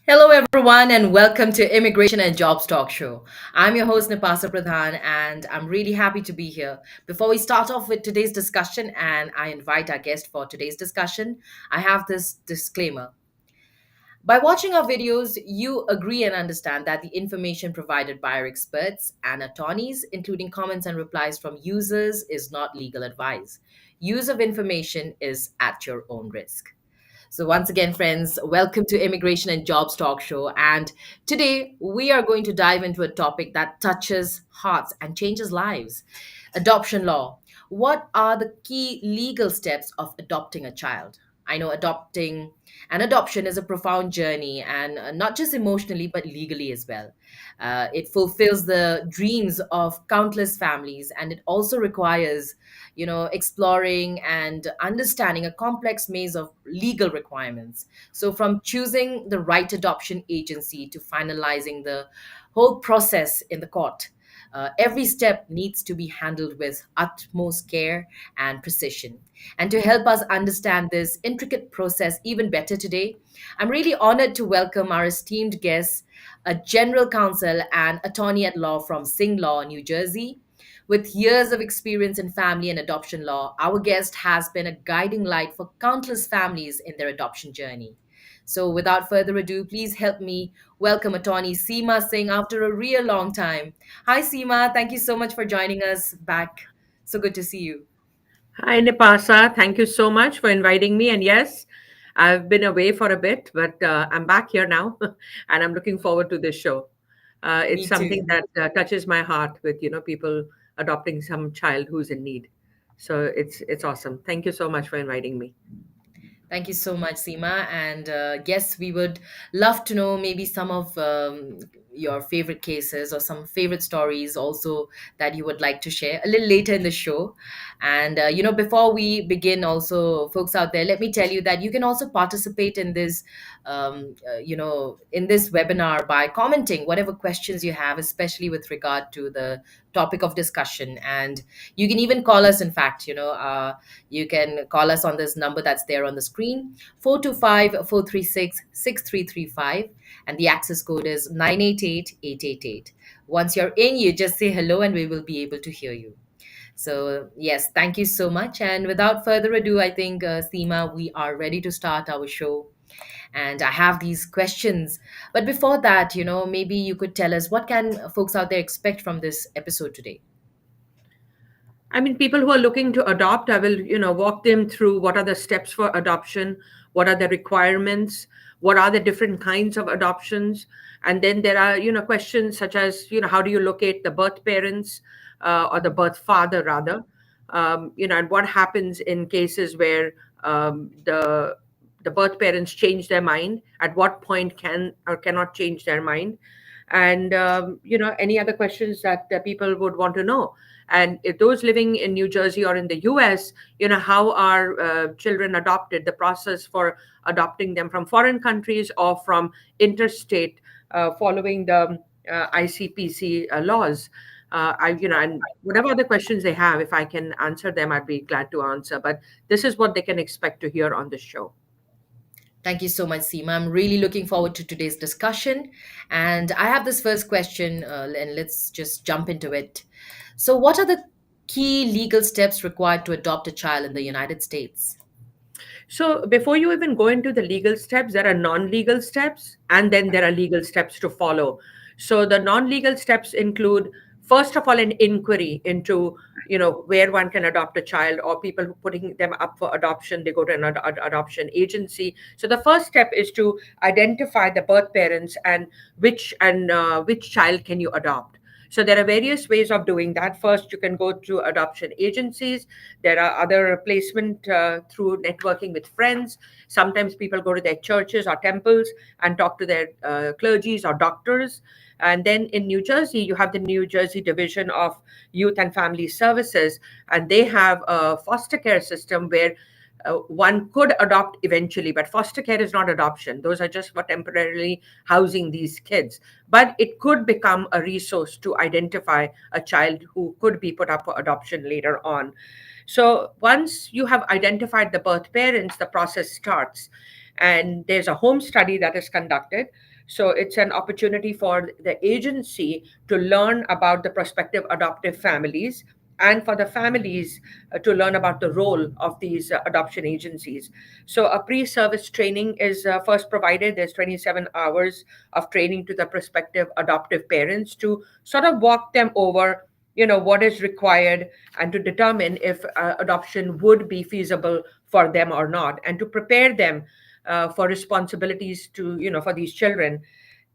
Hello, everyone, and welcome to Immigration and Jobs Talk Show. I'm your host, Nipasa Pradhan, and I'm really happy to be here. Before we start off with today's discussion, and I invite our guest for today's discussion, I have this disclaimer. By watching our videos, you agree and understand that the information provided by our experts and attorneys, including comments and replies from users, is not legal advice. Use of information is at your own risk. So, once again, friends, welcome to Immigration and Jobs Talk Show. And today we are going to dive into a topic that touches hearts and changes lives: adoption law. What are the key legal steps of adopting a child? I know adopting an adoption is a profound journey, and not just emotionally, but legally as well. It fulfills the dreams of countless families, and it also requires exploring and understanding a complex maze of legal requirements. So, from choosing the right adoption agency to finalizing the whole process in the court, every step needs to be handled with utmost care and precision. And to help us understand this intricate process even better today, I'm really honored to welcome our esteemed guest, a general counsel and attorney at law from Singh Law, New Jersey. With years of experience in family and adoption law, our guest has been a guiding light for countless families in their adoption journey. So, without further ado, please help me welcome attorney Seema Singh after a real long time. Hi, Seema. Thank you so much for joining us back. So good to see you. Hi, Nipasa. Thank you so much for inviting me. And yes, I've been away for a bit, but I'm back here now, and I'm looking forward to this show. It's Me something too. that touches my heart with people adopting some child who's in need. So it's awesome. Thank you so much for inviting me. Thank you so much, Seema. And yes, we would love to know maybe some of your favorite cases or some favorite stories also that you would like to share a little later in the show. And, before we begin, also, folks out there, let me tell you that you can also participate in this, in this webinar by commenting whatever questions you have, especially with regard to the topic of discussion. And you can even call us, in fact, you can call us on this number that's there on the screen, 425-436-6335, and the access code is 988-888. Once you're in, you just say hello and we will be able to hear you. So, yes, thank you so much. And without further ado, I think, Seema, we are ready to start our show. And I have these questions. But before that, maybe you could tell us what can folks out there expect from this episode today? I mean, people who are looking to adopt, I will, walk them through what are the steps for adoption, what are the requirements, what are the different kinds of adoptions, and then there are, questions such as, how do you locate the birth parents or the birth father rather, and what happens in cases where the birth parents change their mind, at what point can or cannot change their mind, and any other questions that people would want to know. And if those living in New Jersey or in the US, how are children adopted, the process for adopting them from foreign countries or from interstate, following the ICPC laws. And whatever other questions they have, if I can answer them, I'd be glad to answer. But this is what they can expect to hear on the show. Thank you so much, Seema. I'm really looking forward to today's discussion. And I have this first question, and let's just jump into it. So, what are the key legal steps required to adopt a child in the United States? So before you even go into the legal steps, there are non-legal steps, and then there are legal steps to follow. So the non-legal steps include, first of all, an inquiry into, where one can adopt a child, or people who putting them up for adoption, they go to an adoption agency. So the first step is to identify the birth parents and which child can you adopt. So there are various ways of doing that. First, you can go to adoption agencies. There are other placement through networking with friends. Sometimes people go to their churches or temples and talk to their clergies or doctors. And then in New Jersey, you have the New Jersey Division of Youth and Family Services, and they have a foster care system where one could adopt eventually, but foster care is not adoption. Those are just for temporarily housing these kids. But it could become a resource to identify a child who could be put up for adoption later on. So once you have identified the birth parents, the process starts. And there's a home study that is conducted. So it's an opportunity for the agency to learn about the prospective adoptive families, and for the families to learn about the role of these adoption agencies. So a pre-service training is first provided. There's 27 hours of training to the prospective adoptive parents to sort of walk them over, what is required, and to determine if adoption would be feasible for them or not, and to prepare them for responsibilities to, for these children.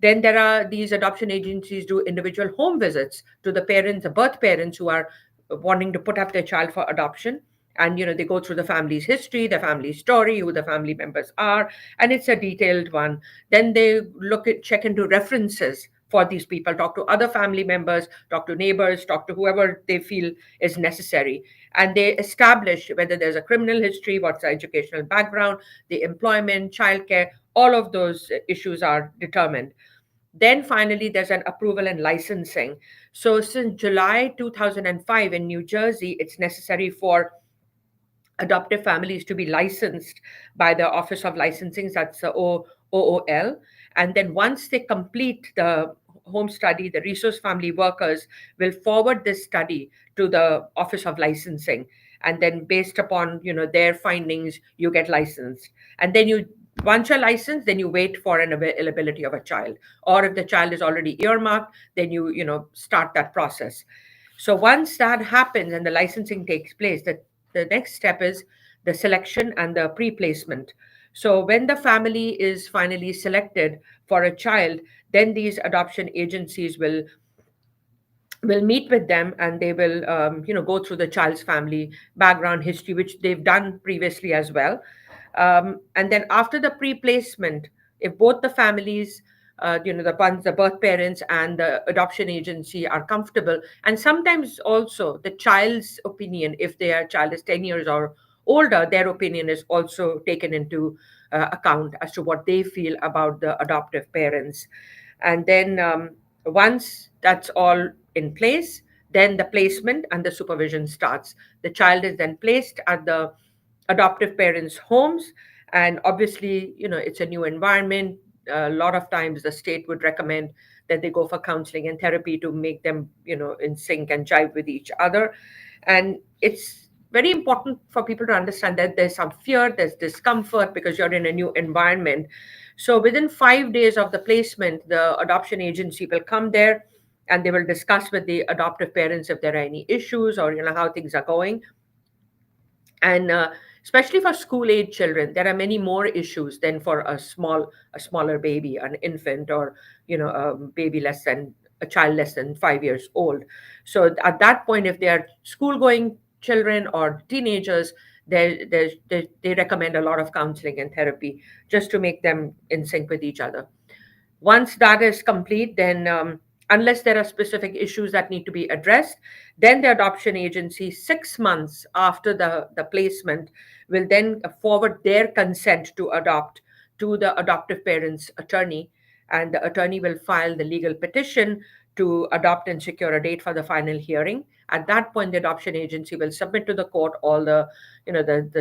Then there are these adoption agencies do individual home visits to the parents, the birth parents who are wanting to put up their child for adoption. And they go through the family's history, the family story, who the family members are, and it's a detailed one. Then they check into references for these people, talk to other family members, talk to neighbors, talk to whoever they feel is necessary. And they establish whether there's a criminal history, what's the educational background, the employment, childcare, all of those issues are determined. Then finally, there's an approval and licensing. So since July 2005 in New Jersey, it's necessary for adoptive families to be licensed by the Office of Licensing, that's the OOL. And then once they complete the home study, the resource family workers will forward this study to the Office of Licensing. And then based upon their findings, you get licensed. And then once you're licensed, then you wait for an availability of a child. Or if the child is already earmarked, then you start that process. So once that happens and the licensing takes place, the next step is the selection and the pre-placement. So when the family is finally selected for a child, then these adoption agencies will meet with them, and they will go through the child's family background history, which they've done previously as well. And then after the pre-placement, if both the families, the birth parents and the adoption agency are comfortable, and sometimes also the child's opinion, if their child is 10 years or older, their opinion is also taken into account as to what they feel about the adoptive parents. And then once that's all in place, then the placement and the supervision starts. The child is then placed at the adoptive parents' homes, and obviously, it's a new environment. A lot of times, the state would recommend that they go for counseling and therapy to make them, in sync and jive with each other. And it's very important for people to understand that there's some fear, there's discomfort because you're in a new environment. So within 5 days of the placement, the adoption agency will come there and they will discuss with the adoptive parents if there are any issues or how things are going. And especially for school age children, there are many more issues than for a smaller baby, an infant, or a baby a child less than 5 years old. So at that point, if they are school going children or teenagers, they recommend a lot of counseling and therapy just to make them in sync with each other. Once that is complete, then unless there are specific issues that need to be addressed, then the adoption agency, 6 months after the placement, will then forward their consent to adopt to the adoptive parent's attorney, and the attorney will file the legal petition to adopt and secure a date for the final hearing. At that point, the adoption agency will submit to the court all the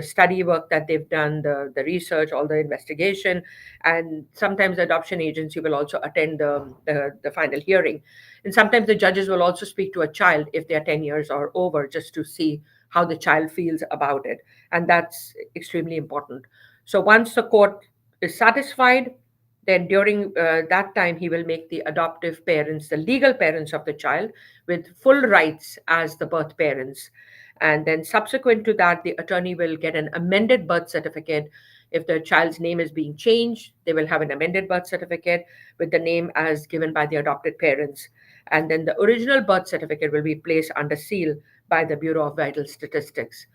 study work that they've done, the research, all the investigation, and sometimes the adoption agency will also attend the final hearing. And sometimes the judges will also speak to a child if they're 10 years or over, just to see how the child feels about it. And that's extremely important. So once the court is satisfied, then during that time, he will make the adoptive parents the legal parents of the child with full rights as the birth parents. And then subsequent to that, the attorney will get an amended birth certificate. If the child's name is being changed, they will have an amended birth certificate with the name as given by the adopted parents. And then the original birth certificate will be placed under seal by the Bureau of Vital Statistics.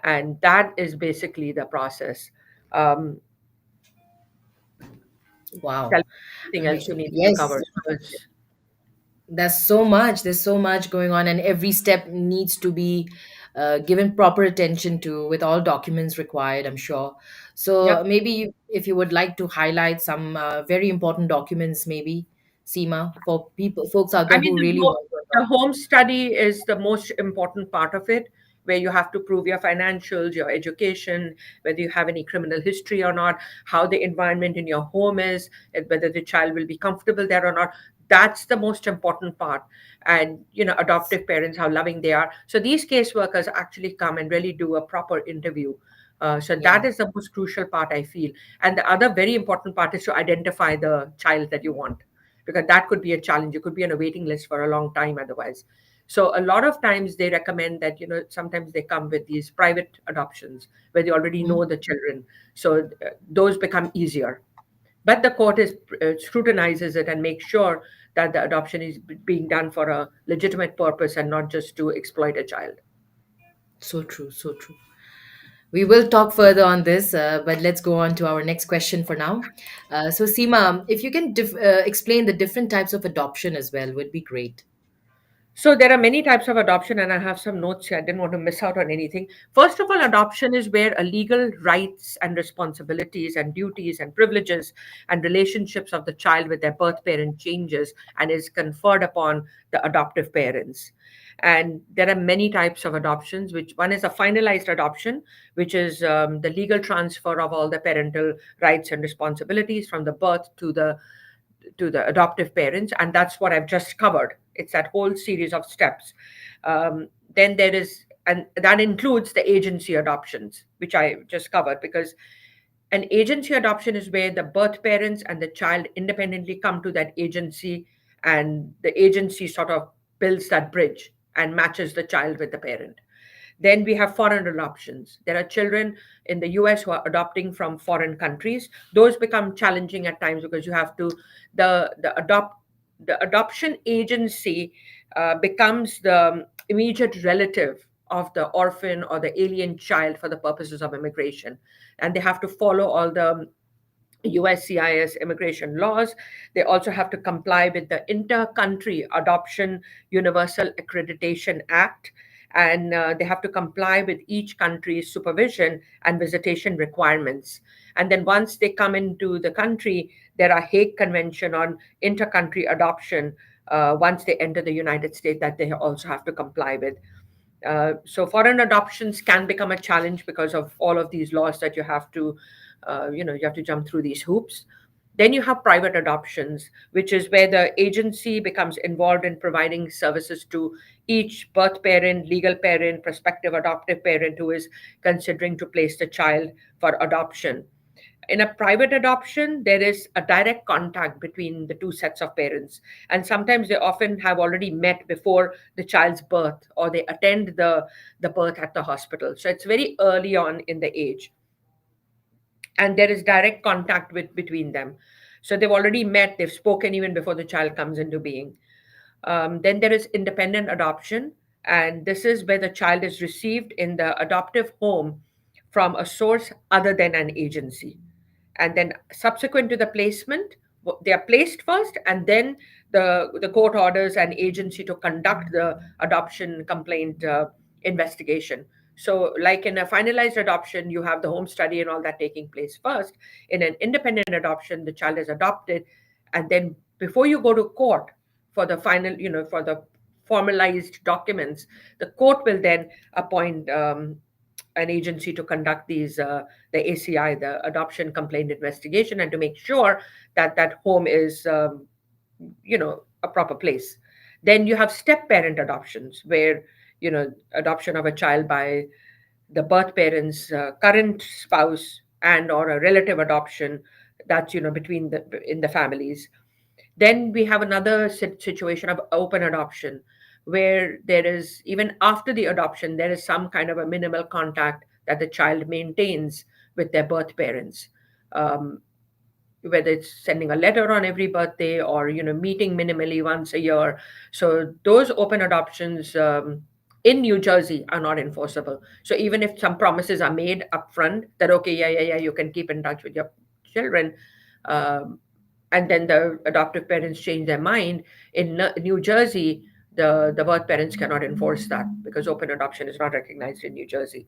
And that is basically the process. Um, Tell Wow. me anything I mean, else you need me to yes, cover. So it's, there's so much going on, and every step needs to be given proper attention to, with all documents required, I'm sure. So yep. maybe if you would like to highlight some very important documents, maybe, Seema, for people, folks out I there mean, who really want to the adopt. home study is the most important part of it, where you have to prove your financials, your education, whether you have any criminal history or not, how the environment in your home is, and whether the child will be comfortable there or not. That's the most important part. And adoptive parents, how loving they are. So these caseworkers actually come and really do a proper interview. So Yeah. that is the most crucial part, I feel. And the other very important part is to identify the child that you want, because that could be a challenge. You could be on a waiting list for a long time otherwise. So a lot of times they recommend that, sometimes they come with these private adoptions where they already Mhm. know the children. So those become easier. But the court scrutinizes it and makes sure that the adoption is being done for a legitimate purpose and not just to exploit a child. So true, so true. We will talk further on this, but let's go on to our next question for now. So, Seema, if you can explain the different types of adoption as well, would be great. So there are many types of adoption, and I have some notes here. I didn't want to miss out on anything. First of all, adoption is where a legal rights and responsibilities and duties and privileges and relationships of the child with their birth parent changes and is conferred upon the adoptive parents. And there are many types of adoptions. Which one is a finalized adoption, which is the legal transfer of all the parental rights and responsibilities from the birth to the adoptive parents, and that's what I've just covered. It's that whole series of steps. Then there is, and that includes the agency adoptions, which I just covered, because an agency adoption is where the birth parents and the child independently come to that agency, and the agency sort of builds that bridge and matches the child with the parent. Then we have foreign adoptions. There are children in the US who are adopting from foreign countries. Those become challenging at times because you have to, the adoption agency becomes the immediate relative of the orphan or the alien child for the purposes of immigration. And they have to follow all the USCIS immigration laws. They also have to comply with the Inter-Country Adoption Universal Accreditation Act, and they have to comply with each country's supervision and visitation requirements. And then once they come into the country, there are Hague Convention on Inter-Country Adoption. Once they enter the United States, that they also have to comply with. So foreign adoptions can become a challenge because of all of these laws that you have to, you have to jump through these hoops. Then you have private adoptions, which is where the agency becomes involved in providing services to each birth parent, legal parent, prospective adoptive parent who is considering to place the child for adoption. In a private adoption, there is a direct contact between the two sets of parents. And sometimes they often have already met before the child's birth, or they attend the birth at the hospital. So it's very early on in the age. And there is direct contact between them. So they've already met, they've spoken even before the child comes into being. Then there is independent adoption, and this is where the child is received in the adoptive home from a source other than an agency. And then subsequent to the placement, they are placed first, and then the court orders an agency to conduct the adoption complaint investigation. So like in a finalized adoption, you have the home study and all that taking place first. In an independent adoption, the child is adopted, and then before you go to court for the final, for the formalized documents, the court will then appoint an agency to conduct the ACI, the adoption complaint investigation, and to make sure that that home is, a proper place. Then you have step parent adoptions, where, adoption of a child by the birth parents' current spouse and or a relative adoption, that's, between the in the families. Then we have another situation of open adoption, where there is, even after the adoption, there is some kind of a minimal contact that the child maintains with their birth parents. Um, Whether it's sending a letter on every birthday, or meeting minimally once a year. So those open adoptions in New Jersey are not enforceable. So even if some promises are made upfront that, okay, yeah, yeah, yeah, you can keep in touch with your children, um, and then the adoptive parents change their mind, in New Jersey, the birth parents cannot enforce that because open adoption is not recognized in New Jersey.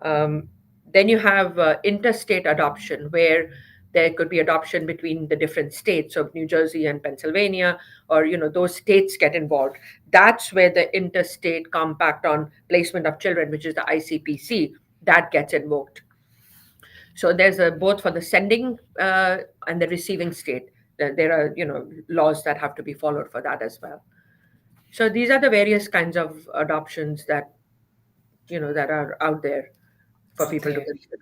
Um, then you have interstate adoption, where There could be adoption between the different states of New Jersey and Pennsylvania, or those states get involved. That's where the Interstate Compact on Placement of Children, which is the ICPC, that gets invoked. So there's a both for the sending and the receiving state. There are laws that have to be followed for that as well. So these are the various kinds of adoptions that are out there for out people to there. consider.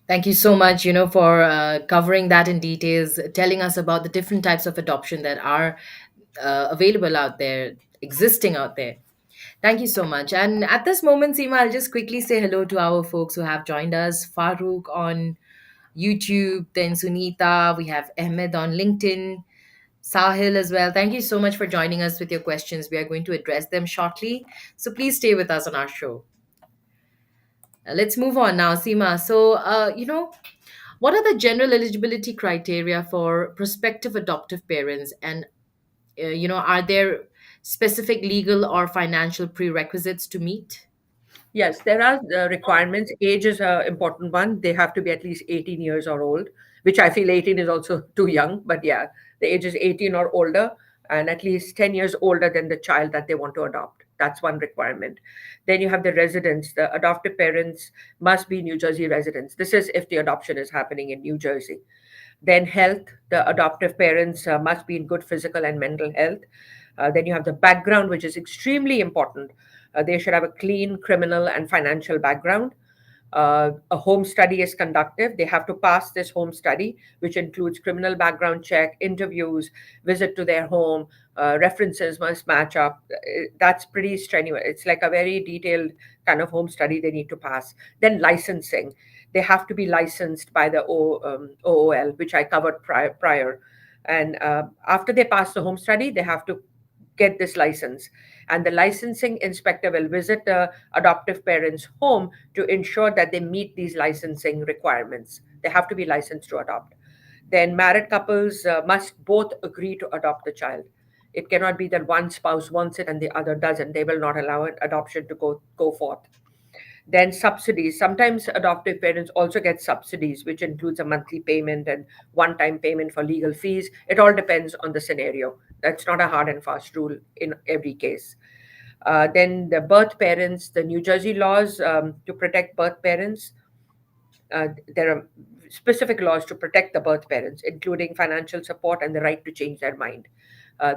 Thank you so much, for covering that in details, telling us about the different types of adoption that are available out there, existing out there. Thank you so much. And at this moment, Seema, I'll just quickly say hello to our folks who have joined us. Farooq on YouTube, then Sunita, we have Ahmed on LinkedIn, Sahil as well. Thank you so much for joining us with your questions. We are going to address them shortly. So please stay with us on our show. Let's move on now, Seema. So, what are the general eligibility criteria for prospective adoptive parents? And, are there specific legal or financial prerequisites to meet? Yes, there are requirements. Age is an important one. They have to be at least 18 years or old, which I feel 18 is also too young. But yeah, the age is 18 or older and at least 10 years older than the child that they want to adopt. That's one requirement. Then you have the residents. The adoptive parents must be New Jersey residents. This is if the adoption is happening in New Jersey. Then health, the adoptive parents must be in good physical and mental health. Then you have the background, which is extremely important. They should have a clean criminal and financial background. A home study is conducted. They have to pass this home study, which includes criminal background check, interviews, visit to their home, references must match up. That's pretty strenuous. It's like a very detailed kind of home study they need to pass. Then licensing. They have to be licensed by the OOL, which I covered prior. And after they pass the home study, they have to get this license. And the licensing inspector will visit the adoptive parent's home to ensure that they meet these licensing requirements. They have to be licensed to adopt. Then married couples must both agree to adopt the child. It cannot be that one spouse wants it and the other doesn't. They will not allow an adoption to go forth. Then subsidies. Sometimes adoptive parents also get subsidies, which includes a monthly payment and one-time payment for legal fees. It all depends on the scenario. That's not a hard and fast rule in every case. Then the birth parents, the New Jersey laws to protect birth parents. There are specific laws to protect the birth parents, including financial support and the right to change their mind.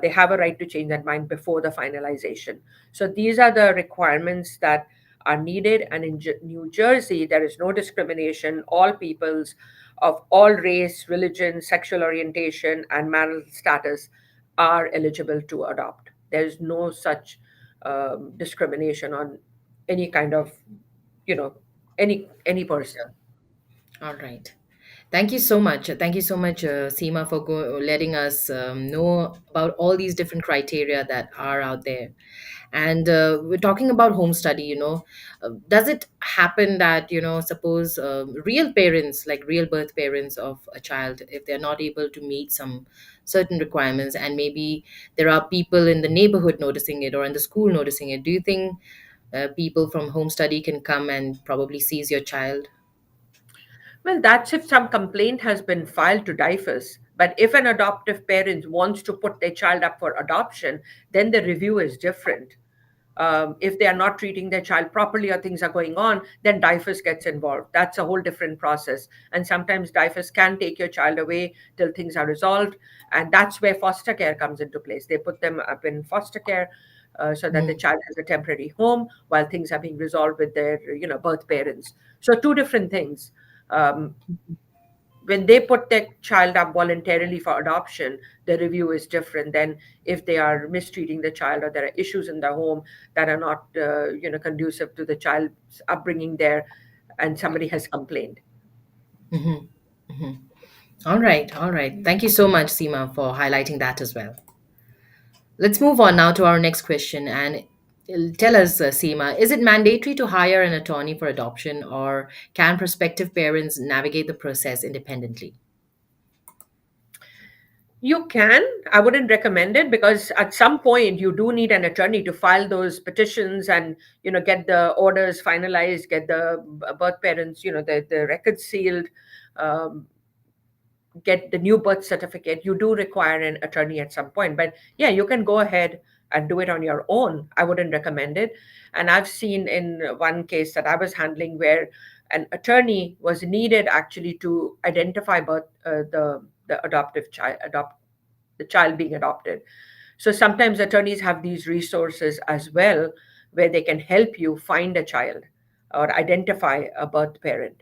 They have a right to change their mind before the finalization. So these are the requirements that are needed. And in New Jersey, there is no discrimination. All peoples of all race, religion, sexual orientation, and marital status are eligible to adopt. There is no such discrimination on any kind of, you know, any person. All right. Thank you so much. Thank you so much, Seema, for letting us know about all these different criteria that are out there. And we're talking about home study, does it happen that, suppose real parents, like real birth parents of a child, if they're not able to meet some certain requirements, and maybe there are people in the neighborhood noticing it or in the school noticing it, do you think people from home study can come and probably seize your child? Well, that's if some complaint has been filed to DIFUS. But if an adoptive parent wants to put their child up for adoption, then the review is different. If they are not treating their child properly or things are going on, then DIFUS gets involved. That's a whole different process. And sometimes DIFUS can take your child away till things are resolved. And that's where foster care comes into place. They put them up in foster care so that the Mhm. child has a temporary home while things are being resolved with their, birth parents. So two different things. Um, when they put their child up voluntarily for adoption, the review is different than if they are mistreating the child or there are issues in the home that are not, conducive to the child's upbringing there, and somebody has complained. Mhm. Mhm. All right, all right. Thank you so much, Seema, for highlighting that as well. Let's move on now to our next question. And tell us, Seema, is it mandatory to hire an attorney for adoption, or can prospective parents navigate the process independently? You can. I wouldn't recommend it because at some point you do need an attorney to file those petitions and get the orders finalized, get the birth parents the records sealed. Um, get the new birth certificate, you do require an attorney at some point. But yeah, you can go ahead and do it on your own. I wouldn't recommend it. And I've seen in one case that I was handling where an attorney was needed actually to identify the adoptive child, the child being adopted. So sometimes attorneys have these resources as well, where they can help you find a child or identify a birth parent.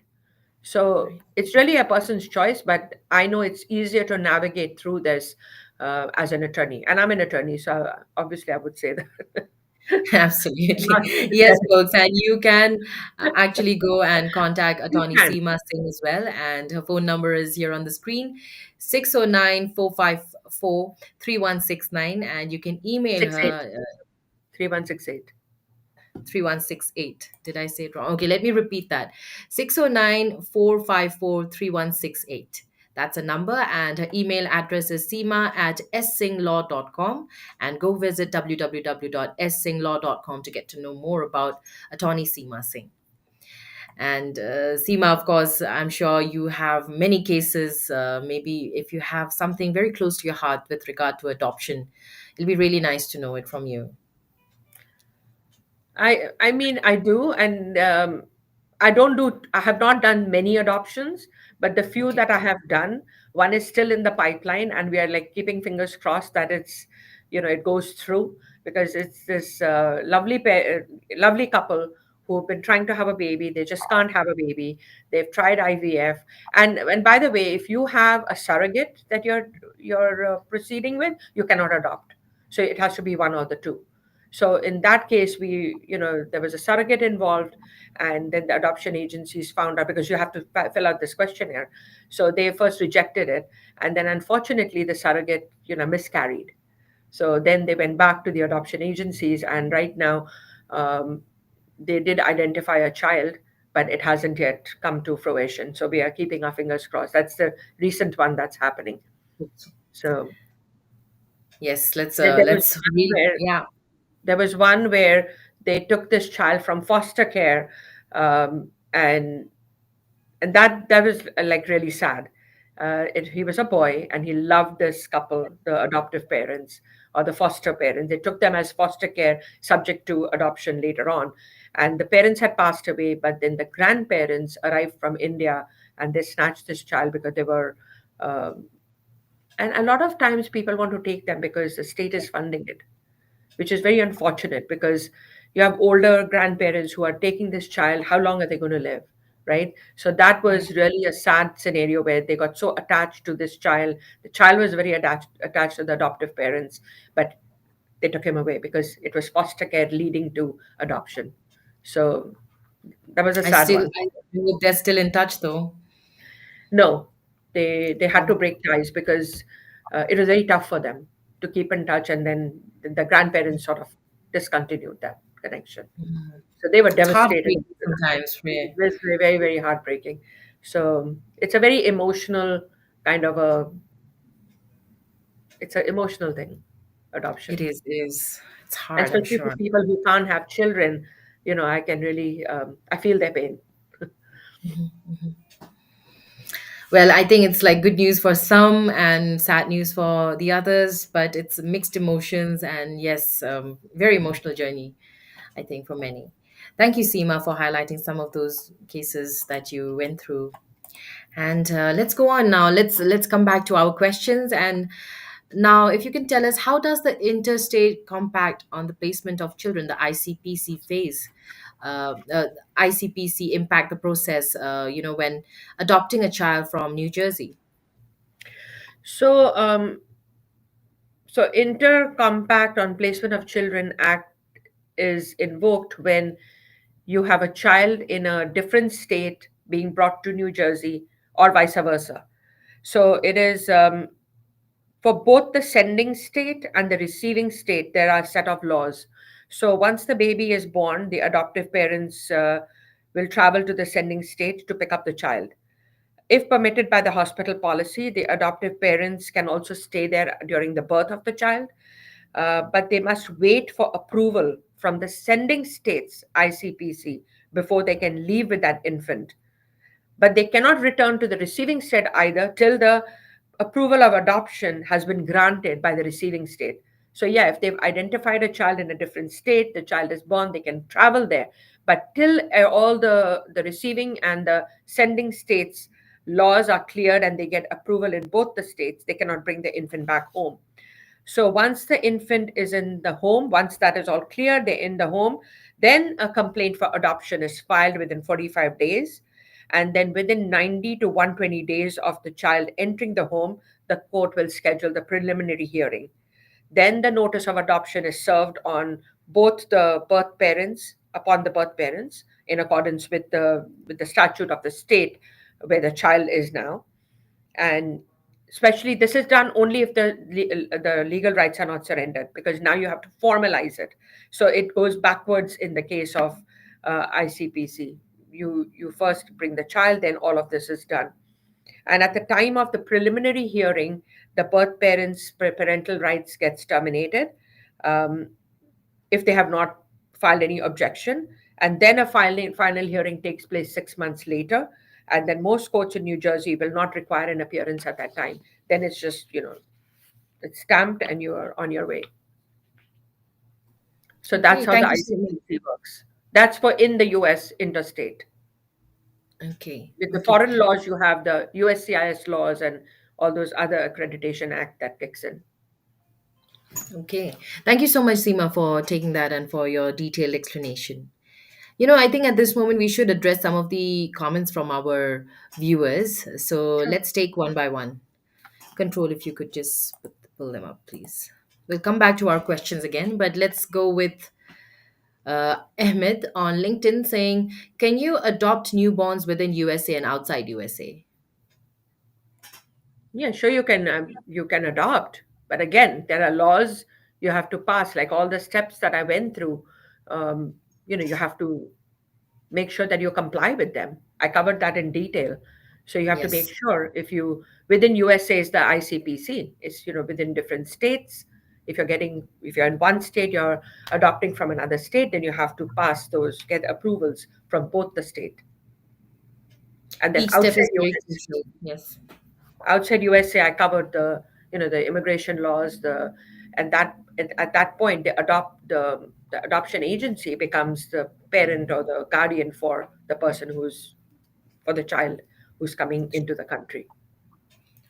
So Right. it's really a person's choice, but I know it's easier to navigate through this as an attorney. And I'm an attorney, so obviously I would say that. Absolutely. Not Yes, sympathetic. folks. And you can actually go and contact You attorney can. Seema Singh as well. And her phone number is here on the screen, 609-454-3169. And you can email 68, her 3168. 3168. Did I say it wrong? Okay, let me repeat that. 609-454-3168. That's a number, and her email address is seema@ssinklaw.com. And go visit www.ssinklaw.com to get to know more about attorney Seema Singh. And Seema, of course, I'm sure you have many cases. Maybe if you have something very close to your heart with regard to adoption, it'll be really nice to know it from you. I mean I do, and I have not done many adoptions, but the few Okay. that I have done, one is still in the pipeline, and we are like keeping fingers crossed that it goes through, because it's this lovely couple who've been trying to have a baby. They just can't have a baby. They've tried IVF, and by the way, if you have a surrogate that you're proceeding with, you cannot adopt. So it has to be one or the two. So in that case, there was a surrogate involved, and then the adoption agencies found out, because you have to fill out this questionnaire. So they first rejected it, and then unfortunately the surrogate, miscarried. So then they went back to the adoption agencies, and right now, um, they did identify a child, but it hasn't yet come to fruition. So we are keeping our fingers crossed. That's the recent one that's happening. So Yes, let's then there was let's one read. where Yeah. there was one where they took this child from foster care, and that was like really sad. He was a boy, and he loved this couple, the adoptive parents or the foster parents. They took them as foster care, subject to adoption later on, and the parents had passed away. But then the grandparents arrived from India, and they snatched this child because they were. And a lot of times people want to take them because the state is funding it, which is very unfortunate, because you have older grandparents who are taking this child. How long are they going to live? Right. So that Right. was really a sad scenario where they got so attached to this child. The child was very attached to the adoptive parents, but they took him away because it was foster care leading to adoption. So that was a sad one. I hope they're still in touch though. No, they had to Oh. break ties because it was very tough for them to keep in touch, and then the grandparents sort of discontinued that connection. Mhm. So they were It's devastated. heartbreaking sometimes, It Ray. was very, very, very heartbreaking. So it's a very emotional kind of a it's an emotional thing, adoption, It is. It is. It's and hard, I'm especially for sure. people who can't have children. I can really I feel their pain. Mhm, mhm. Well, I think it's like good news for some and sad news for the others, but it's mixed emotions and yes, very emotional journey, I think, for many. Thank you, Seema, for highlighting some of those cases that you went through. And let's go on now. Let's come back to our questions. And now, if you can tell us, how does the Interstate Compact on the Placement of Children, the ICPC phase, ICPC impact the process? When adopting a child from New Jersey. So Inter Compact on Placement of Children Act is invoked when you have a child in a different state being brought to New Jersey, or vice versa. So it is for both the sending state and the receiving state, there are a set of laws. So once the baby is born, the adoptive parents will travel to the sending state to pick up the child. If permitted by the hospital policy, the adoptive parents can also stay there during the birth of the child, but they must wait for approval from the sending state's ICPC before they can leave with that infant. But they cannot return to the receiving state either till the approval of adoption has been granted by the receiving state. So, yeah, if they've identified a child in a different state, the child is born, they can travel there. But till all the receiving and the sending states' laws are cleared and they get approval in both the states, they cannot bring the infant back home. So once the infant is in the home, once that is all clear, they're in the home, then a complaint for adoption is filed within 45 days. And then within 90 to 120 days of the child entering the home, the court will schedule the preliminary hearing. Then the notice of adoption is served on both the birth parents, upon the birth parents, in accordance with the statute of the state where the child is now. And especially this is done only if the legal rights are not surrendered, because now you have to formalize it. So it goes backwards in the case of ICPC. You first bring the child, then all of this is done. And at the time of the preliminary hearing, the birth parents' parental rights gets terminated, um, if they have not filed any objection. And then a final hearing takes place 6 months later. And then most courts in New Jersey will not require an appearance at that time. Then it's just, it's stamped and you are on your way. So that's Okay, how the thank you so much. ICPC works. That's for in the US interstate. Okay, With the okay, foreign laws, you have the USCIS laws and all those other accreditation act that kicks in. okay. Thank you so much, Seema, for taking that and for your detailed explanation. I think at this moment we should address some of the comments from our viewers. So Sure. let's take one by one. Control, if you could just pull them up, please. We'll come back to our questions again, but let's go with Ahmed on LinkedIn saying, "Can you adopt newborns within USA and outside USA?" Yeah, sure, you can adopt, but again, there are laws you have to pass, like all the steps that I went through. Um, you have to make sure that you comply with them. I covered that in detail. So you have to make Yes, sure if you within USA is the ICPC. It's within different states. If you're in one state, you're adopting from another state, then you have to pass those, get approvals from both the state. And then each step is very US, crucial. Yes. outside USA, I covered the immigration laws, and that at that point the adoption agency becomes the parent or the guardian for the person who's for the child who's coming into the country.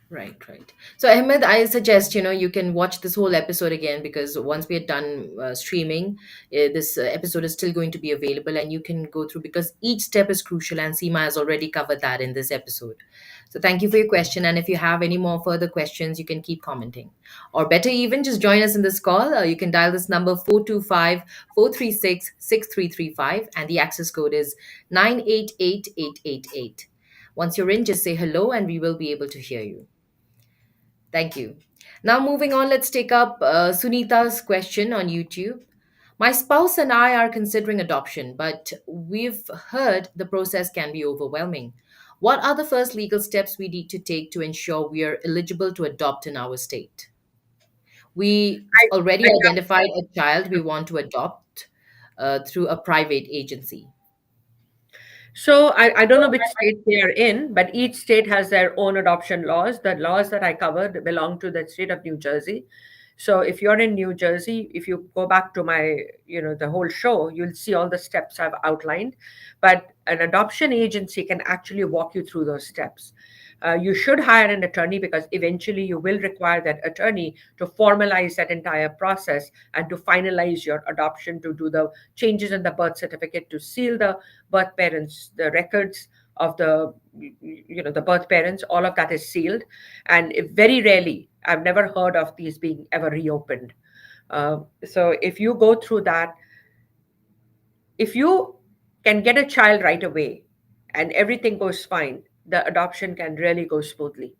Right, right. So, Ahmed, I suggest you can watch this whole episode again, because once we are done streaming, this episode is still going to be available, and you can go through, because each step is crucial, and Seema has already covered that in this episode. So, thank you for your question, and if you have any more further questions, you can keep commenting, or better even, just join us in this call. You can dial this number 425-436-6335, and the access code is 988888. Once you're in, just say hello, and we will be able to hear you. Thank you. Now, moving on, let's take up Sunita's question on YouTube. My spouse and I are considering adoption, but we've heard the process can be overwhelming. What are the first legal steps we need to take to ensure we are eligible to adopt in our state? We've I, already I identified a child we want to adopt through a private agency. So I don't know which state they are in, but each state has their own adoption laws. The laws that I covered belong to the state of New Jersey. So if you're in New Jersey, if you go back to the whole show, you'll see all the steps I've outlined. But an adoption agency can actually walk you through those steps. You should hire an attorney, because eventually you will require that attorney to formalize that entire process and to finalize your adoption, to do the changes in the birth certificate, to seal the birth parents, the records of the birth parents. All of that is sealed, and very rarely, I've never heard of these being ever reopened. So if you go through that, if you can get a child right away and everything goes fine, the adoption can really go smoothly.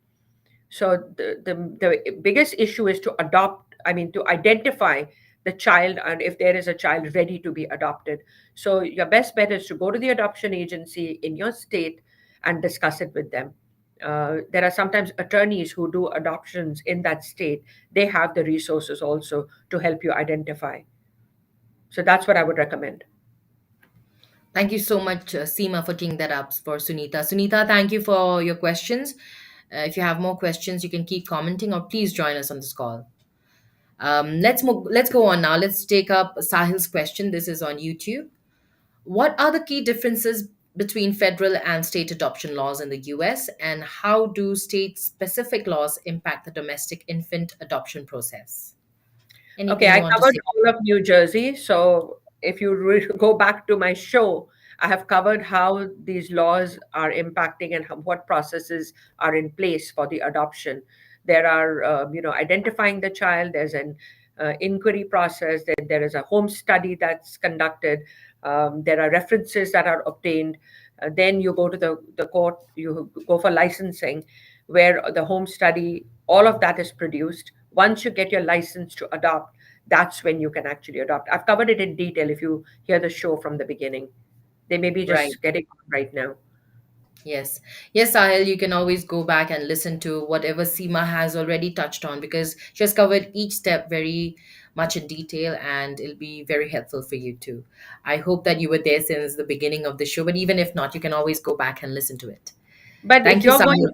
So the biggest issue is to to identify the child, and if there is a child ready to be adopted. So your best bet is to go to the adoption agency in your state and discuss it with them. There are sometimes attorneys who do adoptions in that state. They have the resources also to help you identify. So that's what I would recommend. Thank you so much, Seema, for taking that up for Sunita. Sunita, thank you for your questions. If you have more questions, you can keep commenting or please join us on this call. Let's go on now. Let's take up Sahil's question. This is on YouTube. What are the key differences between federal and state adoption laws in the US, and how do state specific laws impact the domestic infant adoption process? Okay, Anything you I want to covered say? all of New Jersey. So if you go back to my show, I have covered how these laws are impacting and what processes are in place for the adoption. There are, identifying the child. There's an inquiry process. There is a home study that's conducted. There are references that are obtained. Then you go to the court. You go for licensing, where the home study, all of that is produced. Once you get your license to adopt, that's when you can actually adopt. I've covered it in detail if you hear the show from the beginning. They may be Right. just getting on right now. Yes. Yes, Sahil, you can always go back and listen to whatever Seema has already touched on because she has covered each step very much in detail and it'll be very helpful for you too. I hope that you were there since the beginning of the show, but even if not, you can always go back and listen to it. But Thank you, Sahil.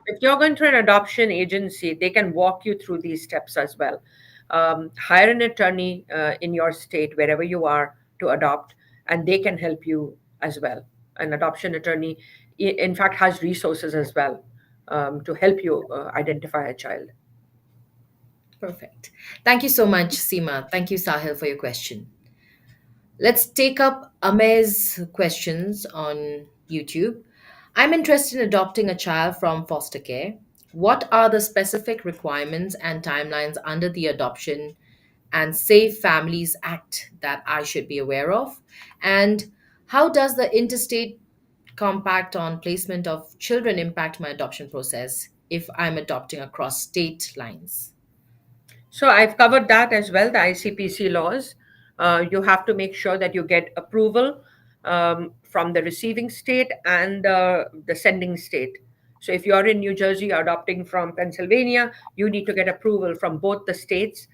if you're going to an adoption agency, they can walk you through these steps as well. Hire an attorney in your state, wherever you are, to adopt, and they can help you as well. An adoption attorney, in fact, has resources as well to help you identify a child. Perfect. Thank you so much, Seema. Thank you, Sahil, for your question. Let's take up Ame's questions on YouTube. I'm interested in adopting a child from foster care. What are the specific requirements and timelines under the Adoption and Safe Families Act that I should be aware of? And how does the interstate compact on placement of children impact my adoption process if I'm adopting across state lines? So I've covered that as well, the ICPC laws. You have to make sure that you get approval from the receiving state and the sending state. So if you're in New Jersey adopting from Pennsylvania, you need to get approval from both the states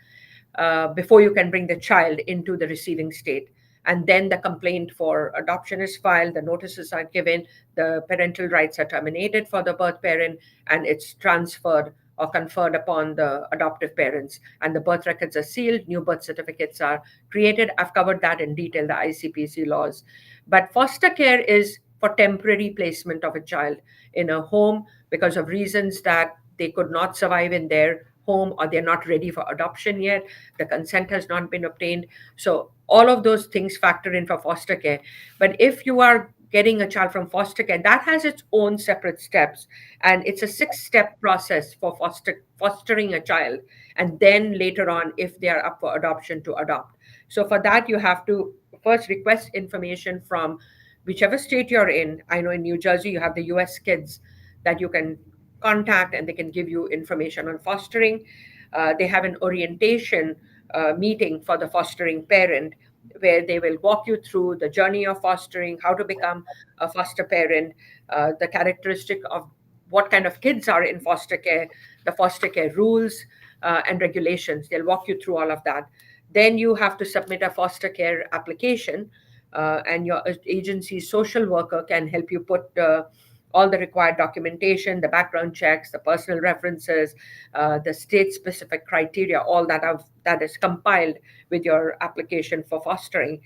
before you can bring the child into the receiving state. And then the complaint for adoption is filed, the notices are given, the parental rights are terminated for the birth parent, and it's transferred or conferred upon the adoptive parents. And the birth records are sealed, new birth certificates are created. I've covered that in detail, the ICPC laws. But foster care is for temporary placement of a child in a home because of reasons that they could not survive in their home or they're not ready for adoption yet, the consent has not been obtained. So all of those things factor in for foster care. But if you are getting a child from foster care, that has its own separate steps, and it's a 6-step process for fostering a child, and then later on, if they are up for adoption, to adopt. So for that, you have to first request information from whichever state you're in. I know in New Jersey you have the US Kids that you can contact, and they can give you information on fostering. They have an orientation meeting for the fostering parent where they will walk you through the journey of fostering, how to become a foster parent, the characteristic of what kind of kids are in foster care, the foster care rules and regulations. They'll walk you through all of that. Then you have to submit a foster care application, and your agency's social worker can help you put all the required documentation, the background checks, the personal references, the state-specific criteria, all that is compiled with your application for fostering.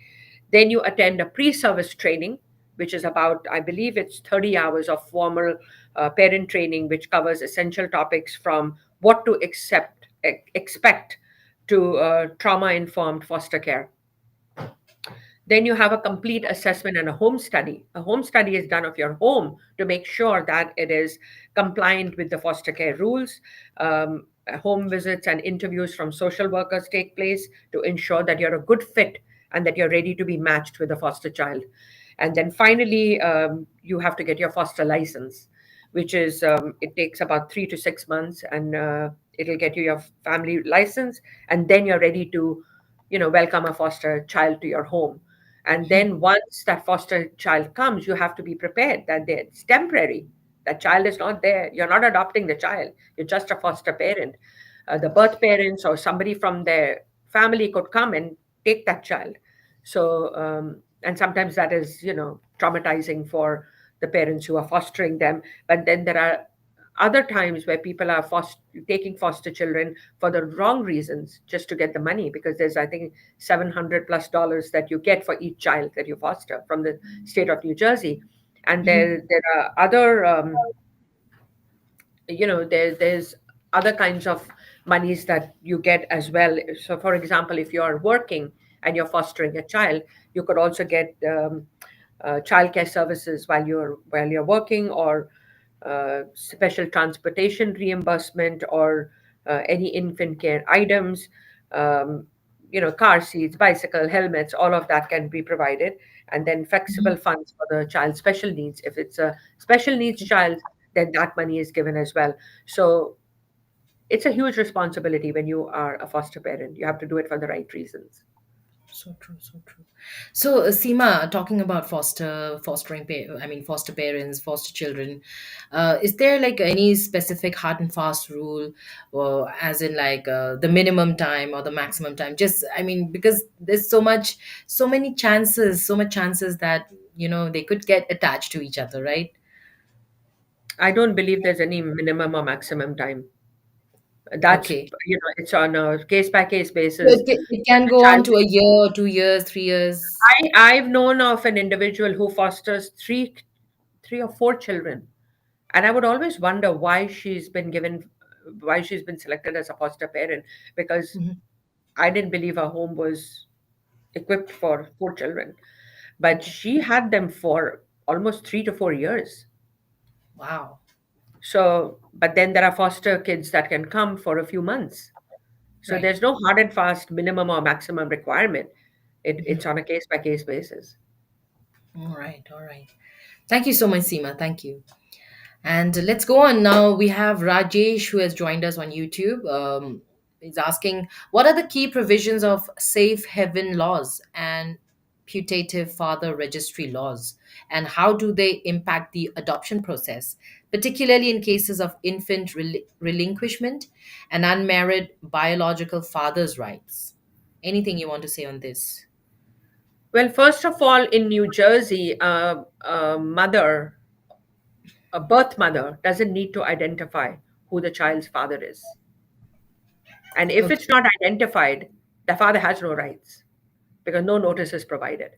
Then you attend a pre-service training, which is about, I believe it's 30 hours of formal parent training, which covers essential topics from what to expect to trauma-informed foster care. Then you have a complete assessment and a home study. A home study is done of your home to make sure that it is compliant with the foster care rules. Home visits and interviews from social workers take place to ensure that you're a good fit and that you're ready to be matched with a foster child. And then finally, you have to get your foster license, which is, it takes about 3 to 6 months, and it'll get you your family license, and then you're ready to, welcome a foster child to your home. And then once that foster child comes, you have to be prepared that it's temporary. That child is not there. You're not adopting the child. You're just a foster parent. The birth parents or somebody from their family could come and take that child. So, and sometimes that is, traumatizing for the parents who are fostering them. But then there are other times where people are taking foster children for the wrong reasons just to get the money, because there's, I think, $700+ that you get for each child that you foster from the state of New Jersey. And Mhm. there are other there's other kinds of monies that you get as well. So for example, if you're working and you're fostering a child, you could also get childcare services while you're working, or special transportation reimbursement, or any infant care items, um, car seats, bicycle helmets, all of that can be provided. And then flexible Mhm. funds for the child's special needs. If it's a special needs child, then that money is given as well. So it's a huge responsibility when you are a foster parent. You have to do it for the right reasons. So true, so true. So, Seema, talking about foster parents, foster children, is there like any specific hard and fast rule, or as in like the minimum time or the maximum time? Just, I mean, because there's so much chances that they could get attached to each other, right? I don't believe there's any minimum or maximum time. That's, Okay, it's on a case by case so basis. it can The go on child, to a year, 2 years, 3 years. I've known of an individual who fosters three or four children, and I would always wonder why she's been selected as a foster parent, because Mhm. I didn't believe her home was equipped for four children, but Okay, she had them for almost 3 to 4 years. wow, So, but then there are foster kids that can come for a few months. So right. there's no hard and fast minimum or maximum requirement. Mhm. It's on a case by case basis. All right, all right. Thank you so much, Seema. Thank you. And let's go on now. We have Rajesh who has joined us on YouTube. He's asking, what are the key provisions of safe haven laws and putative father registry laws, and how do they impact the adoption process, particularly in cases of infant relinquishment and unmarried biological father's rights? Anything you want to say on this? Well, first of all, in New Jersey, a birth mother, doesn't need to identify who the child's father is. And if Okay. it's not identified, the father has no rights because no notice is provided.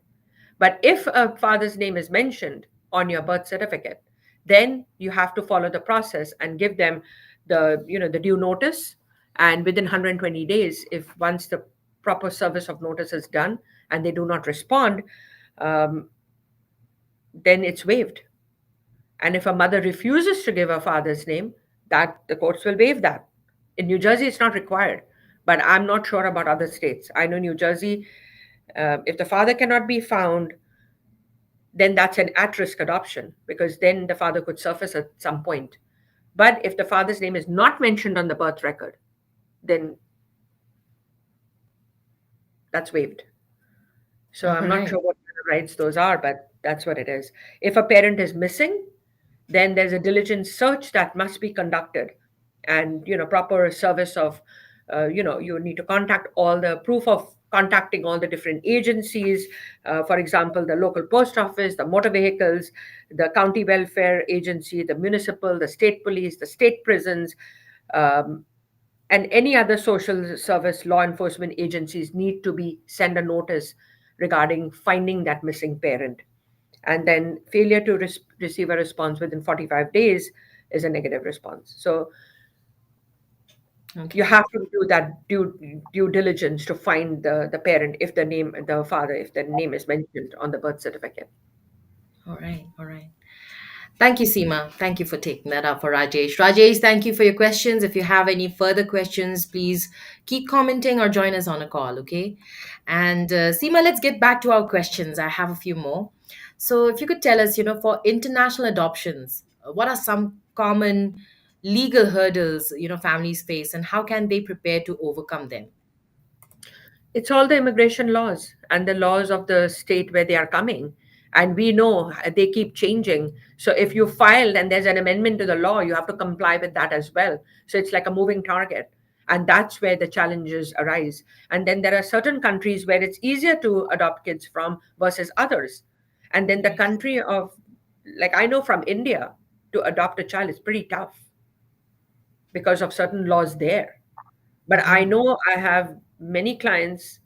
But if a father's name is mentioned on your birth certificate, then you have to follow the process and give them the due notice. And within 120 days, if once the proper service of notice is done and they do not respond, um, then it's waived. And if a mother refuses to give her father's name, that the courts will waive that. In New Jersey, it's not required, but I'm not sure about other states. I know New Jersey, if the father cannot be found, then that's an at risk adoption, because then the father could surface at some point. But if the father's name is not mentioned on the birth record, then that's waived. So All I'm not right. sure what kind of rights those are, but that's what it is. If a parent is missing, then there's a diligent search that must be conducted, and proper service of you need to contact all the proof of contacting all the different agencies, for example, the local post office, the motor vehicles, the county welfare agency, the municipal, the state police, the state prisons, um, and any other social service law enforcement agencies need to be send a notice regarding finding that missing parent. And then failure to receive a response within 45 days is a negative response. So you Okay. have to do that due diligence to find the parent, if the father, if the name is mentioned on the birth certificate. All right. All right. Thank you, Seema. Thank you for taking that up for Rajesh. Rajesh, thank you for your questions. If you have any further questions, please keep commenting or join us on a call, okay? And Seema, let's get back to our questions. I have a few more. So, if you could tell us, for international adoptions, what are some common legal hurdles, families face, and how can they prepare to overcome them? It's all the immigration laws and the laws of the state where they are coming. And we know they keep changing. So if you filed and there's an amendment to the law, you have to comply with that as well. So it's like a moving target. And that's where the challenges arise. And then there are certain countries where it's easier to adopt kids from versus others. And then the Right. country of, like I know from India, to adopt a child is pretty tough. because of certain laws there. But I Hmm. know I have many clients.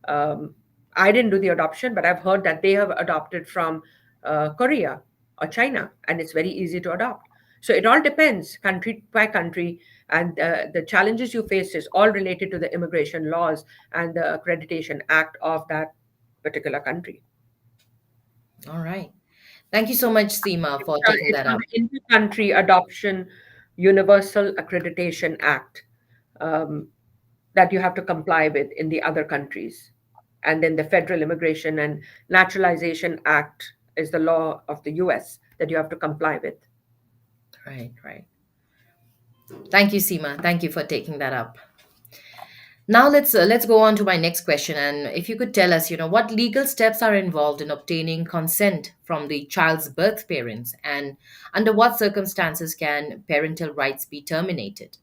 Um, I didn't do the adoption, but I've heard that they have adopted from Korea or China, and it's very easy to adopt. So it all depends, country by country, and the challenges you face is all related to the immigration laws and the accreditation act of that particular country. All right. Thank you so much, Seema, for taking It's that called up. the Inter-Country Adoption Universal Accreditation Act. Um, that you have to comply with in the other countries. And then the Federal Immigration and Naturalization Act is the law of the US that you have to comply with. Right, right. Thank you, Seema. Thank you for taking that up. Now let's go on to my next question. And if you could tell us, what legal steps are involved in obtaining consent from the child's birth parents, and under what circumstances can parental rights be terminated?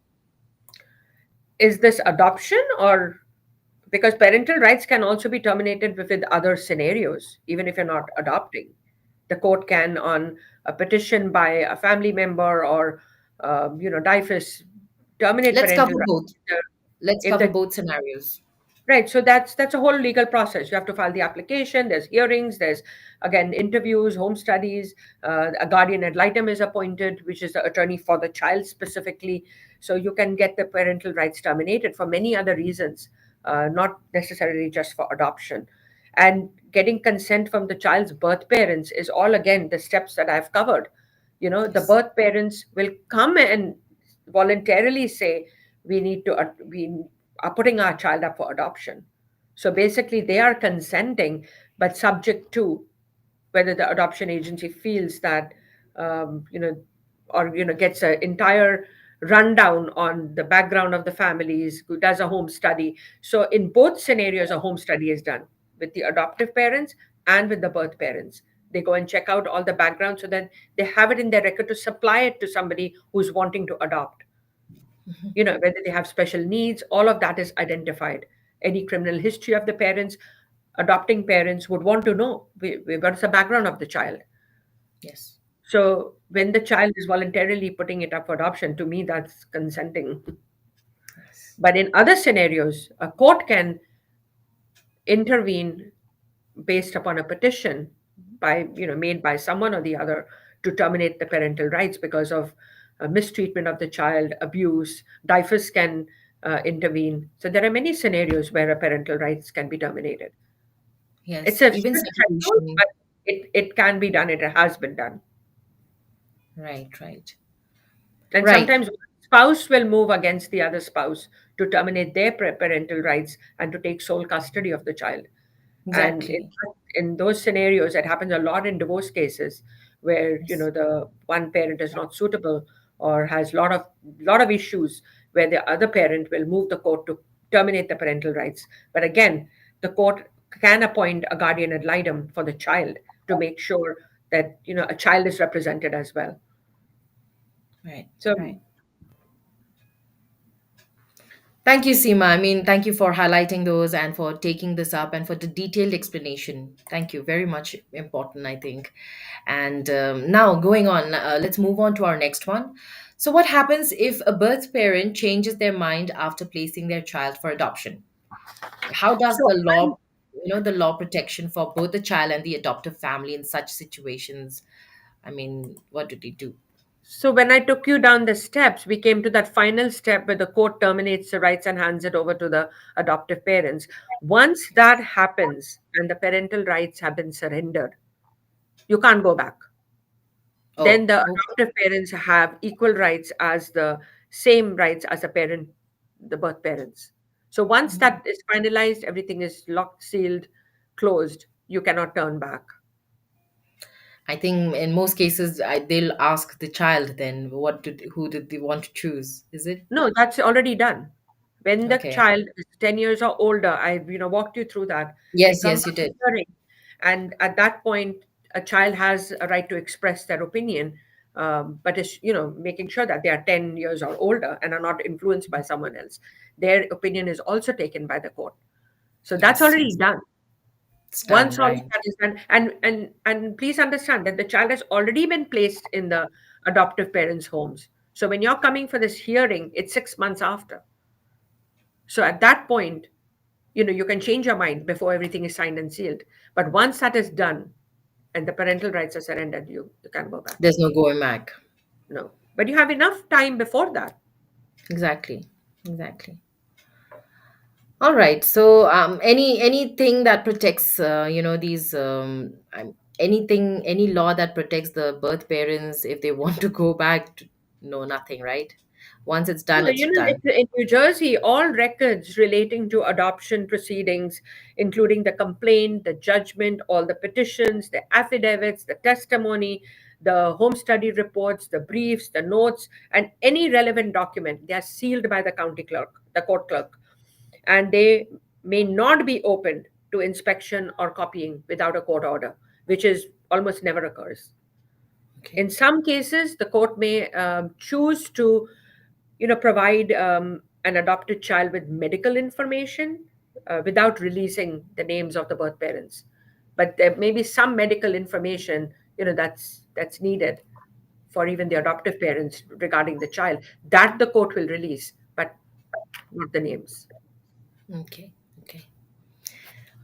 Is this adoption, or because parental rights can also be terminated with other scenarios, even if you're not adopting? The court can, on a petition by a family member or, DIFUS, terminate Let's parental cover rights. both. Let's If cover the both scenarios. Right. So that's a whole legal process. You have to file the application. There's hearings. There's again interviews, home studies. A guardian ad litem is appointed, which is the attorney for the child specifically. So you can get the parental rights terminated for many other reasons, not necessarily just for adoption. And getting consent from the child's birth parents is all again the steps that I've covered. The Yes. birth parents will come and voluntarily say we are putting our child up for adoption. So basically, they are consenting, but subject to whether the adoption agency feels that, um, you know, or gets an entire rundown on the background of the families, who does a home study. So in both scenarios, a home study is done with the adoptive parents and with the birth parents. They go and check out all the background so that they have it in their record to supply it to somebody who's wanting to adopt. Mhm. Whether they have special needs, all of that is identified. Any criminal history of the parents, adopting parents would want to know what's the background of the child. Yes. So when the child is voluntarily putting it up for adoption, to me, that's consenting. Yes. But in other scenarios, a court can intervene based upon a petition made by someone or the other to terminate the parental rights because of mistreatment of the child, abuse. DIFUS can intervene. So there are many scenarios where a parental rights can be terminated. It's Yes. a Even strict threshold, separation. but it can be done. It has been done. Right, right. And Right. sometimes one spouse will move against the other spouse to terminate their parental rights and to take sole custody of the child. And Exactly. in those scenarios, it happens a lot in divorce cases where Yes. the one parent is not suitable or has lot of issues, where the other parent will move the court to terminate the parental rights. But again, the court can appoint a guardian ad litem for the child to make sure that a child is represented as well. Right, So right. Thank you, Seema. I mean, thank you for highlighting those and for taking this up and for the detailed explanation. Thank you. Very much important, I think. And now, going on, let's move on to our next one. So, what happens if a birth parent changes their mind after placing their child for adoption? How does so the law, the law protection for both the child and the adoptive family in such situations? I mean, what do they do? So when I took you down the steps, we came to that final step where the court terminates the rights and hands it over to the adoptive parents. Once that happens and the parental rights have been surrendered, you can't go back. Then Oh, the okay. adoptive parents have equal rights as the same rights as the birth parents. So once Mhm. that is finalized, everything is locked, sealed, closed. You cannot turn back. I think in most cases they'll ask the child then who did they want to choose? Is it? No, that's already done. When the Okay. child is 10 years or older, I walked you through that. They Yes, come yes, you for a did. hearing, and at that point, a child has a right to express their opinion, but it's making sure that they are 10 years or older and are not influenced by someone else. Their opinion is also taken by the court. So that's Yes, already yes. done. It's done, Once all of right? that is done, and please understand that the child has already been placed in the adoptive parents' homes. So when you're coming for this hearing, it's 6 months after. So at that point, you can change your mind before everything is signed and sealed. But once that is done and the parental rights are surrendered, you can't go back. There's no going back. No. But you have enough time before that. Exactly. Exactly. All right. So, anything that protects, these, anything, any law that protects the birth parents if they want to go back, no, nothing, right? Once it's done, No, it's done. in New Jersey, all records relating to adoption proceedings, including the complaint, the judgment, all the petitions, the affidavits, the testimony, the home study reports, the briefs, the notes, and any relevant document, they are sealed by the county clerk, the court clerk, and they may not be opened to inspection or copying without a court order, which is almost never occurs. Okay. In some cases, the court may choose to provide an adopted child with medical information without releasing the names of the birth parents. But there may be some medical information, that's needed for even the adoptive parents regarding the child that the court will release, but not the names. Okay. Okay.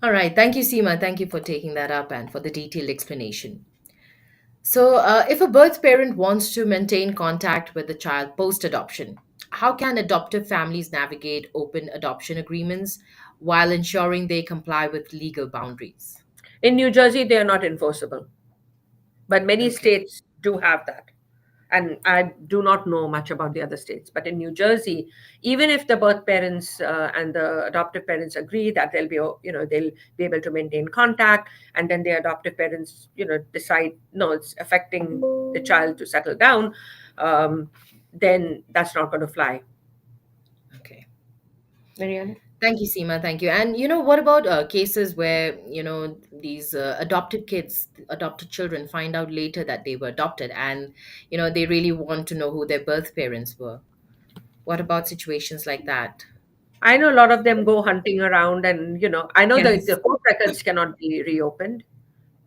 All right. Thank you, Seema. Thank you for taking that up and for the detailed explanation. So, if a birth parent wants to maintain contact with the child post adoption, how can adoptive families navigate open adoption agreements while ensuring they comply with legal boundaries? In New Jersey, they are not enforceable, but many Okay. states do have that. And I do not know much about the other states, but in New Jersey, even if the birth parents and the adoptive parents agree that they'll be able to maintain contact, and then the adoptive parents, decide no, it's affecting the child to settle down, um, then that's not going to fly. Okay. Marianne? Thank you, Seema. Thank you. And what about cases where these adopted kids, adopted children, find out later that they were adopted, and they really want to know who their birth parents were? What about situations like that? I know a lot of them go hunting around, and I know the Yes. court records cannot be reopened,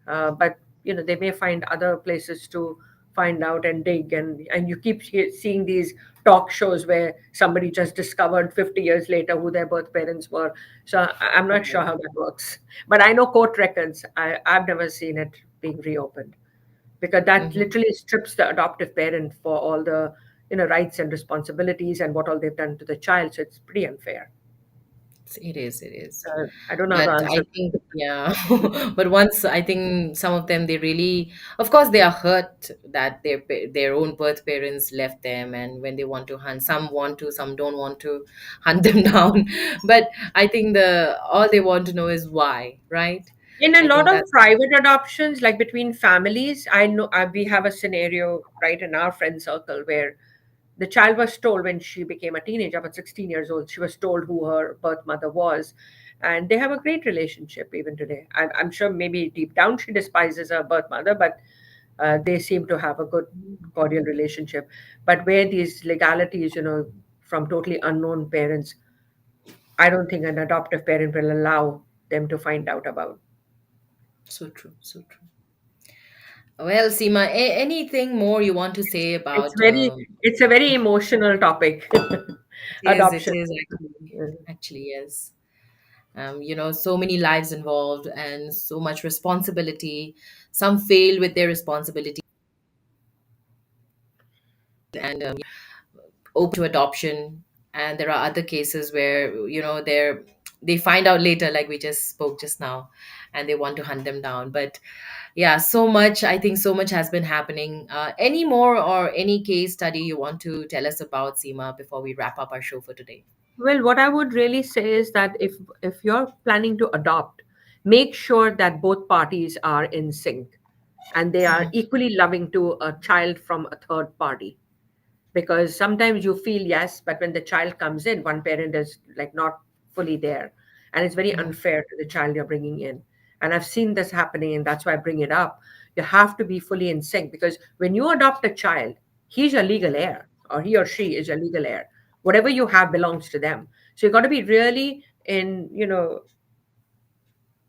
but they may find other places to find out and dig, and you keep seeing these talk shows where somebody just discovered 50 years later who their birth parents were. So I'm not sure Right. how that works, but I know court records. I've never seen it being reopened, because that Mm-hmm. literally strips the adoptive parent for all the rights and responsibilities and what all they've done to the child. So it's pretty unfair. It is. It is. I don't know how to But I answer. think, yeah. But once I think some of them, they really, of course, they are hurt that their own birth parents left them, and when they want to hunt, some want to, some don't want to hunt them down. But I think the all they want to know is why, right? In a I lot think of that's private adoptions, like between families, I know we have a scenario right in our friend circle where the child was told when she became a teenager, about 16 years old, she was told who her birth mother was. And they have a great relationship even today. I'm sure maybe deep down she despises her birth mother, but they seem to have a good, cordial relationship. But where these legalities, from totally unknown parents, I don't think an adoptive parent will allow them to find out about. so true, so true. Well, Seema, anything more you want to say It's about? it's a very emotional topic. It Adoption. is actually yes. So many lives involved and so much responsibility. Some fail with their responsibility and open to adoption, and there are other cases where they find out later, like we just spoke just now, and they want to hunt them down. But yeah, so much, I think so much has been happening. Any more or any case study you want to tell us about, Seema, before we wrap up our show for today? Well, what I would really say is that if you're planning to adopt, make sure that both parties are in sync and they are Mhm. equally loving to a child from a third party. Because sometimes you feel yes, but when the child comes in, one parent is like not fully there, and it's very Mhm. unfair to the child you're bringing in. And I've seen this happening, and that's why I bring it up. You have to be fully in sync, because when you adopt a child, he's your legal heir, or he or she is your legal heir. Whatever you have belongs to them. So you got to be really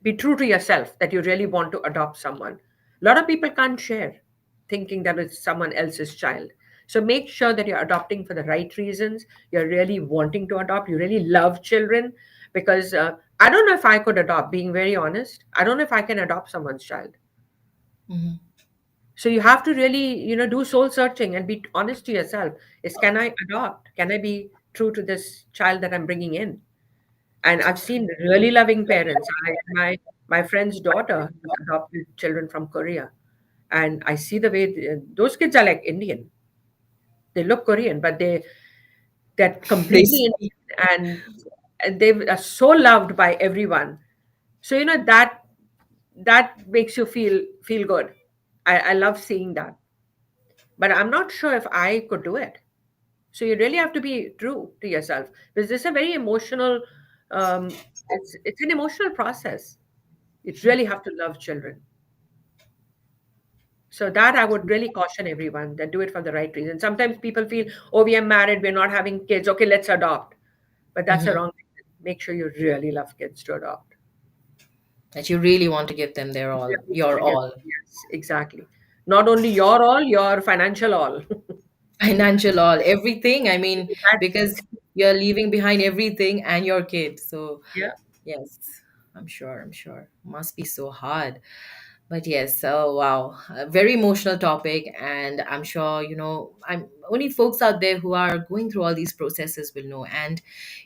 be true to yourself that you really want to adopt someone. A lot of people can't share, thinking that it's someone else's child. So make sure that you're adopting for the right reasons. You're really wanting to adopt. You really love children, because I don't know if I could adopt. Being very honest, I don't know if I can adopt someone's child. Mhm. So you have to really, do soul searching and be honest to yourself. Is, can I adopt? Can I be true to this child that I'm bringing in? And I've seen really loving parents. My friend's daughter has adopted children from Korea, and I see the way those kids are like Indian. They look Korean, but they're They completely speak. Indian, and they are so loved by everyone. So that makes you feel good. I love seeing that, but I'm not sure if I could do it. So you really have to be true to yourself, because this is a very emotional. It's an emotional process. You really have to love children. So that I would really caution everyone that do it for the right reason. Sometimes people feel, oh, we are married, we're not having kids. Okay, let's adopt. But that's the Mhm. wrong thing. Make sure you really love kids to adopt. That you really want to give them their You all, really want your to get, all. yes, exactly. Not only your all, your financial all. Financial all, everything. I mean, That's, because you're leaving behind everything and your kid. So, yeah. yes, I'm sure. Must be so hard. But yes, oh wow, a very emotional topic, and I'm sure I'm only folks out there who are going through all these processes will know. And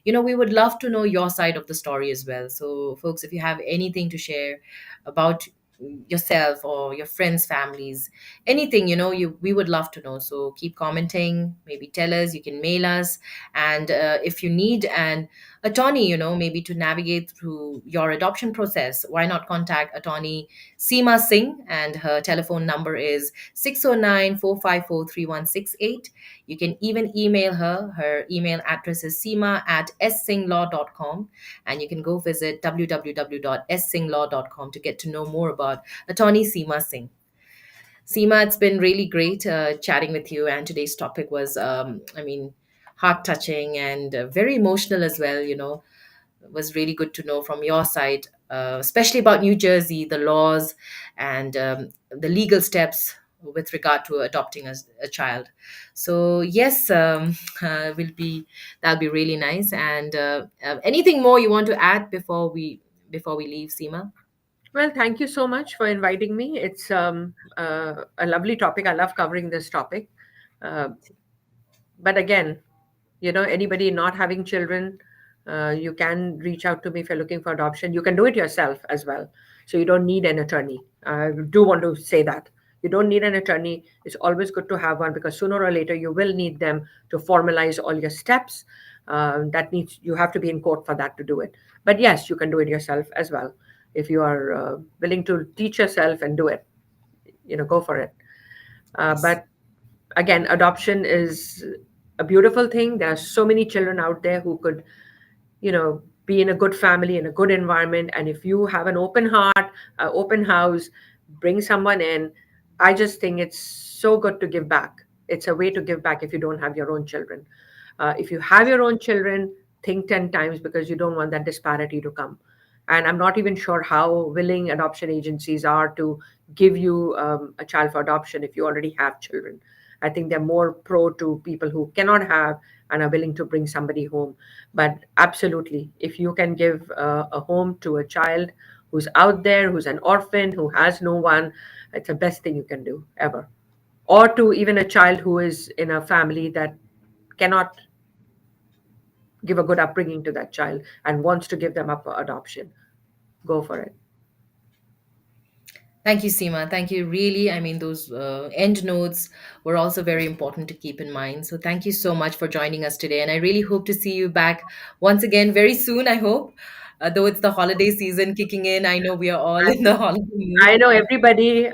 we would love to know your side of the story as well. So, folks, if you have anything to share about yourself or your friends, families, anything, we would love to know. So keep commenting, maybe tell us, you can mail us. And if you need an attorney, maybe to navigate through your adoption process, why not contact attorney Seema Singh, and her telephone number is 609-454-3168. You can even email her. Her email address is seema@ssinghLaw.com, and you can go visit www.ssinghLaw.com to get to know more about attorney Seema Singh. Seema, it's been really great chatting with you, and today's topic was, I mean, heart touching and very emotional as well. It was really good to know from your side, especially about New Jersey, the laws and the legal steps with regard to adopting a child. So yes, will be that'll be really nice. And anything more you want to add before we leave, Seema? Well, thank you so much for inviting me. It's a lovely topic. I love covering this topic. Uh, but again, anybody not having children, you can reach out to me if you're looking for adoption. You can do it yourself as well, so you don't need an attorney. I do want to say that you don't need an attorney. It's always good to have one, because sooner or later you will need them to formalize all your steps. That needs You have to be in court for that to do it. But yes, you can do it yourself as well if you are willing to teach yourself and do it. Go for it. Yes. But again, adoption is a beautiful thing. There are so many children out there who could, be in a good family, in a good environment. And if you have an open heart, an open house, bring someone in, I just think it's so good to give back. It's a way to give back if you don't have your own children. If you have your own children, think 10 times, because you don't want that disparity to come. And I'm not even sure how willing adoption agencies are to give you a child for adoption if you already have children. I think they're more pro to people who cannot have and are willing to bring somebody home. But absolutely, if you can give a home to a child who's out there, who's an orphan, who has no one, it's the best thing you can do ever. Or to even a child who is in a family that cannot give a good upbringing to that child and wants to give them up for adoption, go for it. Thank you, Seema. Thank you. Really, I mean, those end notes were also very important to keep in mind. So, thank you so much for joining us today. And I really hope to see you back once again very soon, I hope. Though it's the holiday season kicking in, I know we are all in the holiday mood. I know everybody.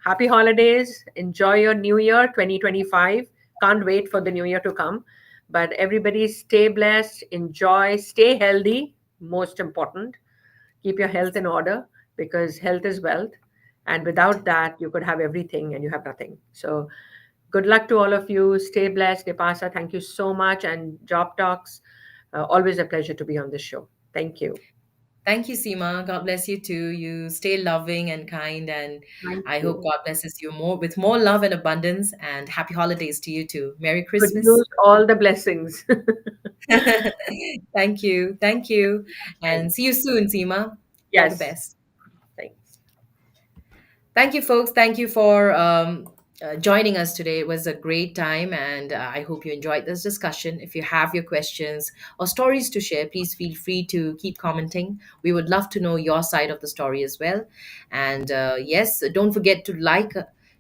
Happy holidays. Enjoy your New Year 2025. Can't wait for the New Year to come. But everybody stay blessed, enjoy, stay healthy. Most important. Keep your health in order, because health is wealth. And without that, you could have everything and you have nothing. So good luck to all of you. Stay blessed. Nipasa, thank you so much. And Job Talks, always a pleasure to be on this show. Thank you. Thank you, Seema. God bless you too. You stay loving and kind, and Thank I hope you. God blesses you more with more love and abundance. And happy holidays to you too. Merry Good Christmas. news, all the blessings. Thank you. Thank you. Thanks. And see you soon, Seema. All the Yes. best. Thanks. Thank you, folks. Thank you for joining us today. It was a great time, and I hope you enjoyed this discussion. If you have your questions or stories to share, please feel free to keep commenting. We would love to know your side of the story as well. And yes, don't forget to like,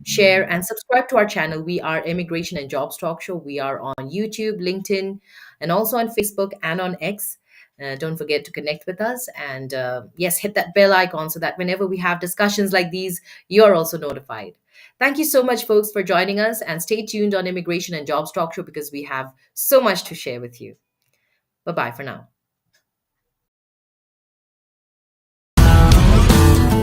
share, and subscribe to our channel. We are Immigration and Jobs Talk Show. We are on YouTube, LinkedIn, and also on Facebook and on X. Don't forget to connect with us, and yes, hit that bell icon so that whenever we have discussions like these, you're also notified. Thank you so much, folks, for joining us, and stay tuned on Immigration and Jobs Talk Show because we have so much to share with you. Bye bye for now.